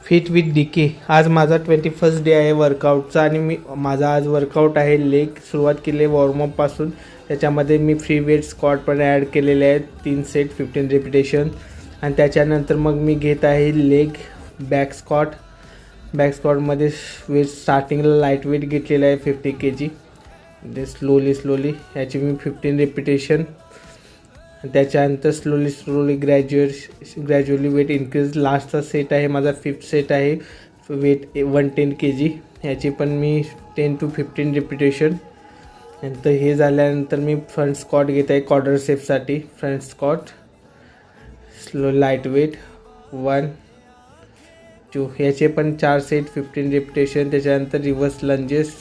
Fit with DK. आज माझा 21st day आहे वर्कआउटचा आणि माझा आज वर्कआउट आहे लेग. सुरुवात केली आहे वॉर्मअपपासून. त्याच्यामध्ये मी फ्री वेट स्क्वॉट पण ॲड केलेले आहेत 3 सेट 15 रिपिटेशन. आणि त्याच्यानंतर मग मी घेत आहे लेग बॅक स्क्वॉट. बॅक स्क्वॉटमध्ये वेट स्टार्टिंगला लाईट वेट घेतलेलं आहे 50 kg. ते स्लोली याची मी 15 रिपिटेशन. त्याच्यानंतर स्लोली ग्रॅज्युअली वेट इन्क्रीज. लास्टचा सेट आहे माझा 5th सेट आहे वेट 110 kg. याची पण मी 10 to 15 रिपिटेशन. नंतर हे झाल्यानंतर मी फ्रंट स्क्वॉट घेत आहे क्वाड्रिसेप्ससाठी. Front squat slow light weight 1 2. याचे पण 4 सेट 15 रिपिटेशन. त्याच्यानंतर रिव्हर्स लंजेस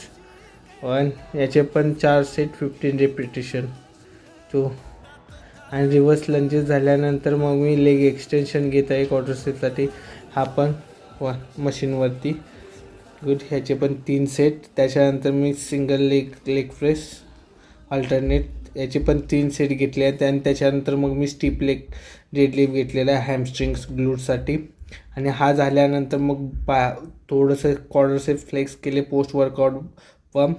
1. याचे पण 4 सेट 15 रिपिटेशन 2. आणि रिव्हर्स लंजेस झाल्यानंतर मग मी लेग एक्सटेन्शन घेत आहे क्वाड्रिसेप्ससाठी. हा पण मशीनवरती. गुड. ह्याचे पण 3 सेट. त्याच्यानंतर मी सिंगल लेग प्रेस अल्टरनेट याचे पण 3 सेट घेतले आहेत. आणि त्याच्यानंतर मग मी स्टीप लेग डेडलिफ्ट घेतलेला आहे हॅमस्ट्रिंग्स ग्लूटसाठी. आणि हा झाल्यानंतर मग थोडंसं क्वाड्रिसेप्स फ्लेक्स केले पोस्ट वर्कआउट पंप.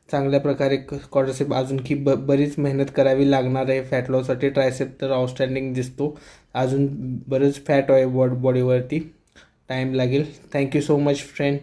चांगल्या प्रकारे क्वाड्रिसेप्स अजून की बरीच मेहनत करावी लागणार आहे फॅट लॉससाठी. ट्रायसेप तर आउटस्टँडिंग दिसतो. अजून बरंच फॅट आहे बॉडीवरती. टाईम लागेल. Thank you so much friend.